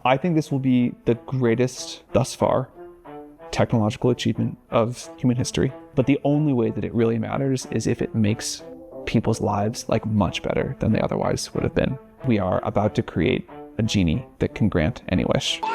I think this will be the greatest, thus far, technological achievement of human history. But the only way that it really matters is if it makes people's lives like much better than they otherwise would have been. We are about to create a genie that can grant any wish. Does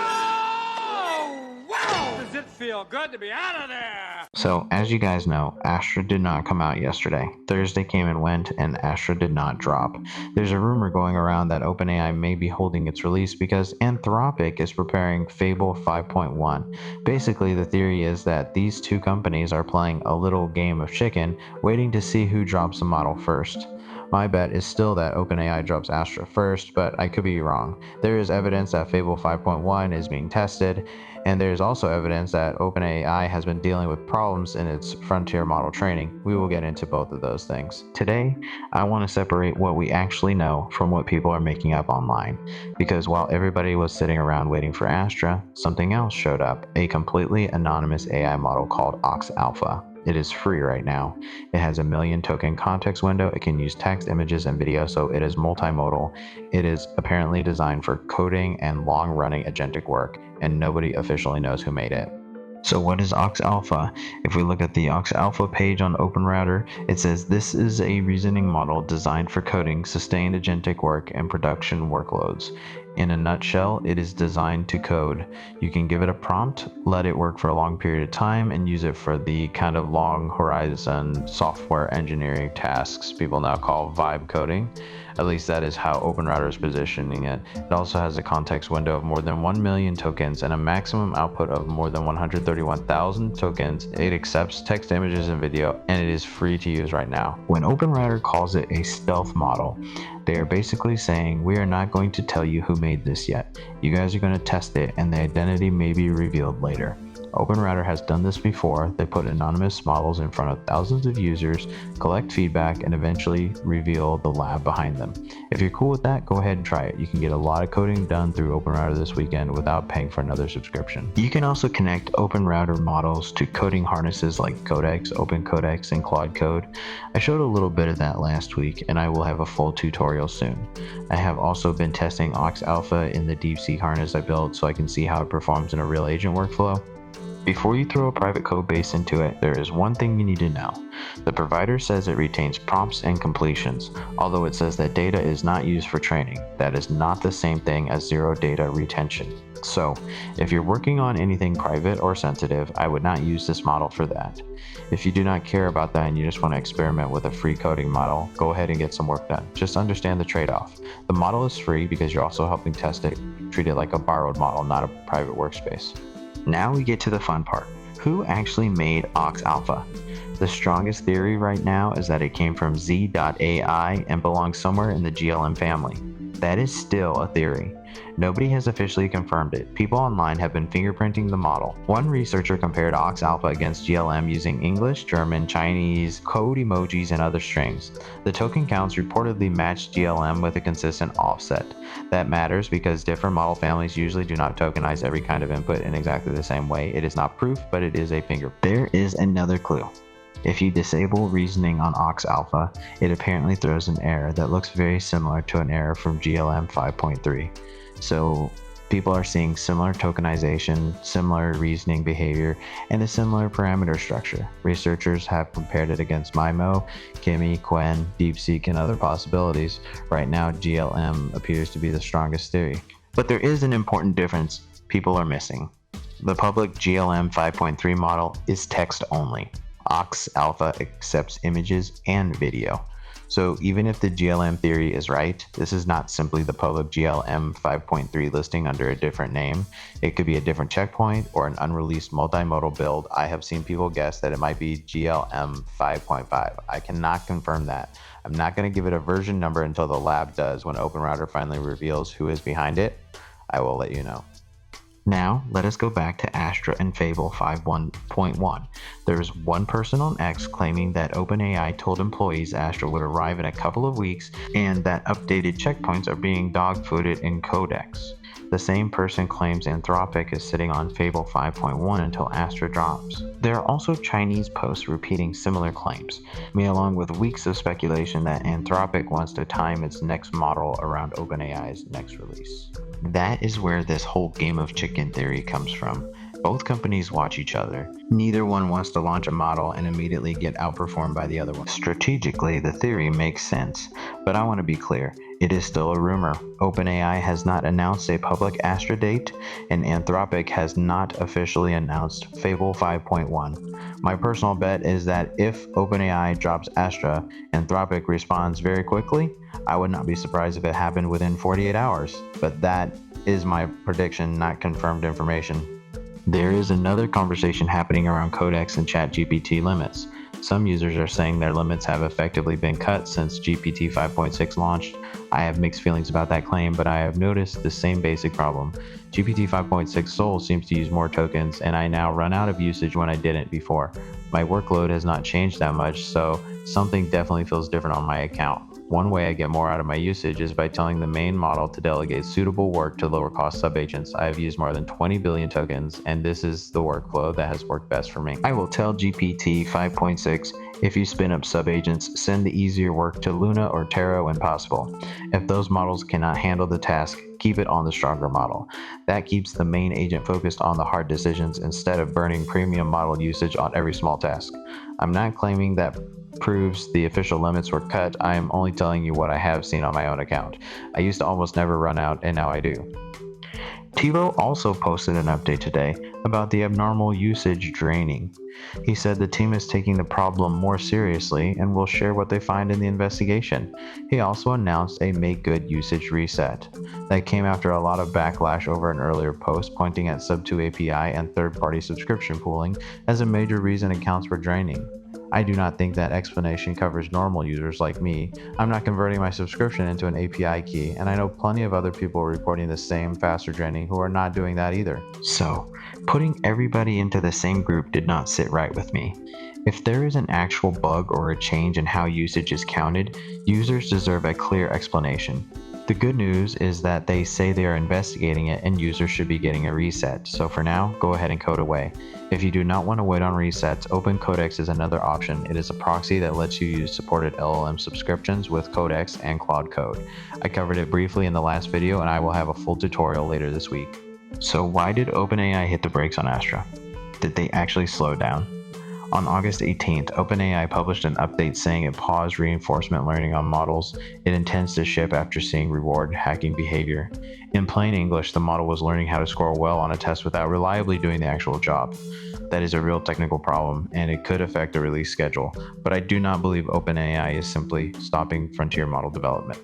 it feel good to be out of there? So, as you guys know, Astra did not come out yesterday. Thursday came and went, and Astra did not drop. There's a rumor going around that OpenAI may be holding its release because Anthropic is preparing Fable 5.1. Basically, the theory is that these two companies are playing a little game of chicken, waiting to see who drops the model first. My bet is still that OpenAI drops Astra first, but I could be wrong. There is evidence that Fable 5.1 is being tested, and there is also evidence that OpenAI has been dealing with problems in its frontier model training. We will get into both of those things. Today, I want to separate what we actually know from what people are making up online, because while everybody was sitting around waiting for Astra, something else showed up, a completely anonymous AI model called Ox Alpha. It is free right now. It has a 1 million token context window. It can use text, images, and video, so it is multimodal. It is apparently designed for coding and long-running agentic work, and nobody officially knows who made it. So what is Ox Alpha? If we look at the Ox Alpha page on OpenRouter, it says this is a reasoning model designed for coding, sustained agentic work, and production workloads. In a nutshell, it is designed to code. You can give it a prompt, let it work for a long period of time, and use it for the kind of long horizon software engineering tasks people now call vibe coding. At least that is how OpenRouter is positioning it. It also has a context window of more than 1 million tokens and a maximum output of more than 131,000 tokens. It accepts text, images, and video, and it is free to use right now. When OpenRouter calls it a stealth model, they are basically saying, we are not going to tell you who made this yet. You guys are going to test it, and the identity may be revealed later. OpenRouter has done this before. They put anonymous models in front of thousands of users, collect feedback, and eventually reveal the lab behind them. If you're cool with that, go ahead and try it. You can get a lot of coding done through OpenRouter this weekend without paying for another subscription. You can also connect OpenRouter models to coding harnesses like Codex, OpenCodex, and Claude Code. I showed a little bit of that last week, and I will have a full tutorial soon. I have also been testing Ox Alpha in the DeepSeek harness I built so I can see how it performs in a real agent workflow. Before you throw a private code base into it, there is one thing you need to know. The provider says it retains prompts and completions, although it says that data is not used for training. That is not the same thing as zero data retention. So, if you're working on anything private or sensitive, I would not use this model for that. If you do not care about that and you just want to experiment with a free coding model, go ahead and get some work done. Just understand the trade-off. The model is free because you're also helping test it. Treat it like a borrowed model, not a private workspace. Now we get to the fun part. Who actually made Ox Alpha? The strongest theory right now is that it came from z.ai and belongs somewhere in the GLM family. That is still a theory. Nobody has officially confirmed it. People online have been fingerprinting the model. One researcher compared Ox Alpha against GLM using English, German, Chinese, code emojis, and other strings. The token counts reportedly matched GLM with a consistent offset. That matters because different model families usually do not tokenize every kind of input in exactly the same way. It is not proof, but it is a fingerprint. There is another clue. If you disable reasoning on Ox Alpha, it apparently throws an error that looks very similar to an error from GLM 5.3. So people are seeing similar tokenization, similar reasoning behavior, and a similar parameter structure. Researchers have compared it against MIMO, Kimi, Quen, DeepSeek, and other possibilities. Right now, GLM appears to be the strongest theory. But there is an important difference people are missing. The public GLM 5.3 model is text only. Ox Alpha accepts images and video. So even if the GLM theory is right, this is not simply the public GLM 5.3 listing under a different name. It could be a different checkpoint or an unreleased multimodal build. I have seen people guess that it might be GLM 5.5. I cannot confirm that. I'm not going to give it a version number until the lab does. When OpenRouter finally reveals who is behind it, I will let you know. Now, let us go back to Astra and Fable 5.1. There is one person on X claiming that OpenAI told employees Astra would arrive in a couple of weeks and that updated checkpoints are being dog-fooded in Codex. The same person claims Anthropic is sitting on Fable 5.1 until Astra drops. There are also Chinese posts repeating similar claims, me along with weeks of speculation that Anthropic wants to time its next model around OpenAI's next release. That is where this whole game of chicken theory comes from. Both companies watch each other. Neither one wants to launch a model and immediately get outperformed by the other one. Strategically, the theory makes sense, but I want to be clear, it is still a rumor. OpenAI has not announced a public Astra date, and Anthropic has not officially announced Fable 5.1. My personal bet is that if OpenAI drops Astra, Anthropic responds very quickly. I would not be surprised if it happened within 48 hours, but that is my prediction, not confirmed information. There is another conversation happening around Codex and ChatGPT limits. Some users are saying their limits have effectively been cut since GPT 5.6 launched. I have mixed feelings about that claim, but I have noticed the same basic problem. GPT 5.6 Soul seems to use more tokens, and I now run out of usage when I didn't before. My workload has not changed that much, so something definitely feels different on my account. One way I get more out of my usage is by telling the main model to delegate suitable work to lower cost subagents. I have used more than 20 billion tokens, and this is the workflow that has worked best for me. I will tell GPT 5.6, if you spin up subagents, send the easier work to Luna or Terra when possible. If those models cannot handle the task, keep it on the stronger model. That keeps the main agent focused on the hard decisions instead of burning premium model usage on every small task. I'm not claiming that proves the official limits were cut. I am only telling you what I have seen on my own account. I used to almost never run out, and now I do. Tibo also posted an update today about the abnormal usage draining. He said the team is taking the problem more seriously and will share what they find in the investigation. He also announced a make good usage reset. That came after a lot of backlash over an earlier post pointing at Sub2 API and third-party subscription pooling as a major reason accounts were draining. I do not think that explanation covers normal users like me. I'm not converting my subscription into an API key, and I know plenty of other people reporting the same faster draining who are not doing that either. So, putting everybody into the same group did not sit right with me. If there is an actual bug or a change in how usage is counted, users deserve a clear explanation. The good news is that they say they are investigating it and users should be getting a reset, so for now, go ahead and code away. If you do not want to wait on resets, Codex is another option. It is a proxy that lets you use supported LLM subscriptions with Codex and Claude Code. I covered it briefly in the last video, and I will have a full tutorial later this week. So why did OpenAI hit the brakes on Astra? Did they actually slow down? On August 18th, OpenAI published an update saying it paused reinforcement learning on models it intends to ship after seeing reward hacking behavior. In plain English, the model was learning how to score well on a test without reliably doing the actual job. That is a real technical problem, and it could affect the release schedule, but I do not believe OpenAI is simply stopping frontier model development.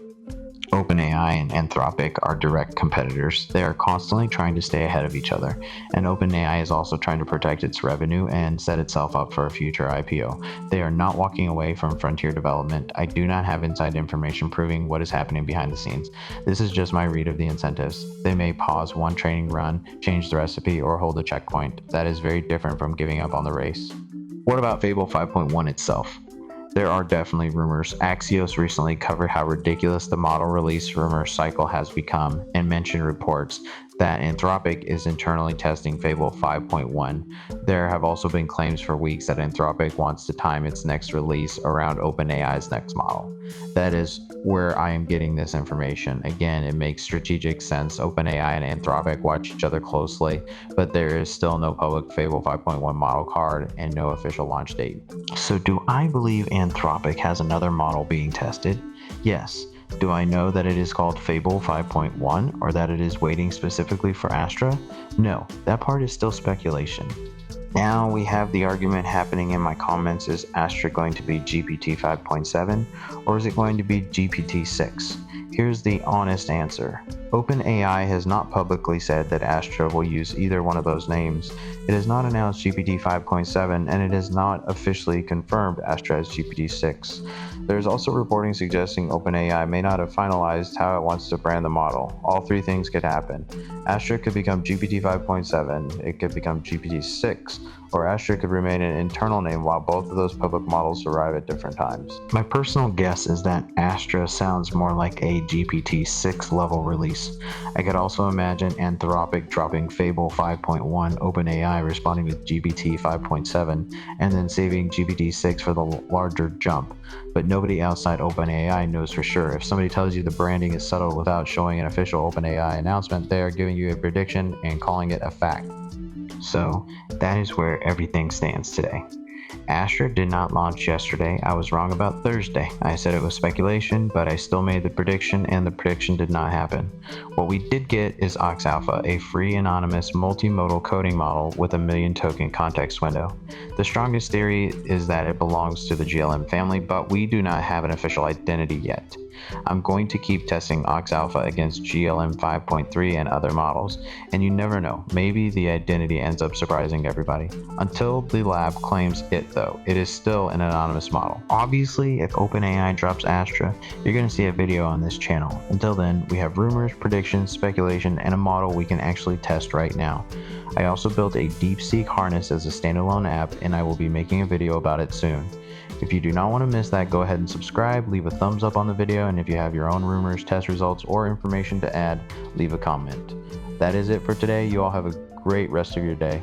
OpenAI and Anthropic are direct competitors. They are constantly trying to stay ahead of each other, and OpenAI is also trying to protect its revenue and set itself up for a future IPO. They are not walking away from frontier development. I do not have inside information proving what is happening behind the scenes. This is just my read of the incentives. They may pause one training run, change the recipe, or hold a checkpoint. That is very different from giving up on the race. What about Fable 5.1 itself? There are definitely rumors. Axios recently covered how ridiculous the model release rumor cycle has become and mentioned reports that Anthropic is internally testing Fable 5.1. There have also been claims for weeks that Anthropic wants to time its next release around OpenAI's next model. That is where I am getting this information. Again, it makes strategic sense. OpenAI and Anthropic watch each other closely, but there is still no public Fable 5.1 model card and no official launch date. So do I believe Anthropic has another model being tested? Yes. Do I know that it is called Fable 5.1 or that it is waiting specifically for Astra? No, that part is still speculation. Now we have the argument happening in my comments, is Astra going to be GPT 5.7 or is it going to be GPT 6? Here's the honest answer. OpenAI has not publicly said that Astra will use either one of those names. It has not announced GPT 5.7 and it has not officially confirmed Astra as GPT 6. There's also reporting suggesting OpenAI may not have finalized how it wants to brand the model. All three things could happen. Astra could become GPT 5.7, it could become GPT 6, or Astra could remain an internal name while both of those public models arrive at different times. My personal guess is that Astra sounds more like a GPT-6 level release. I could also imagine Anthropic dropping Fable 5.1, OpenAI responding with GPT 5.7, and then saving GPT-6 for the larger jump. But nobody outside OpenAI knows for sure. If somebody tells you the branding is settled without showing an official OpenAI announcement, they are giving you a prediction and calling it a fact. So that is where everything stands today. Astra did not launch yesterday. I was wrong about Thursday. I said it was speculation, but I still made the prediction, and the prediction did not happen. What we did get is Ox Alpha, a free anonymous multimodal coding model with a 1,000,000 token context window. The strongest theory is that it belongs to the GLM family, but we do not have an official identity yet. I'm going to keep testing Ox Alpha against GLM 5.3 and other models, and you never know, maybe the identity ends up surprising everybody. Until the lab claims it though, it is still an anonymous model. Obviously, if OpenAI drops Astra, you're going to see a video on this channel. Until then, we have rumors, predictions, speculation, and a model we can actually test right now. I also built a DeepSeek harness as a standalone app, and I will be making a video about it soon. If you do not want to miss that, go ahead and subscribe, leave a thumbs up on the video, and if you have your own rumors, test results, or information to add, leave a comment. That is it for today. You all have a great rest of your day.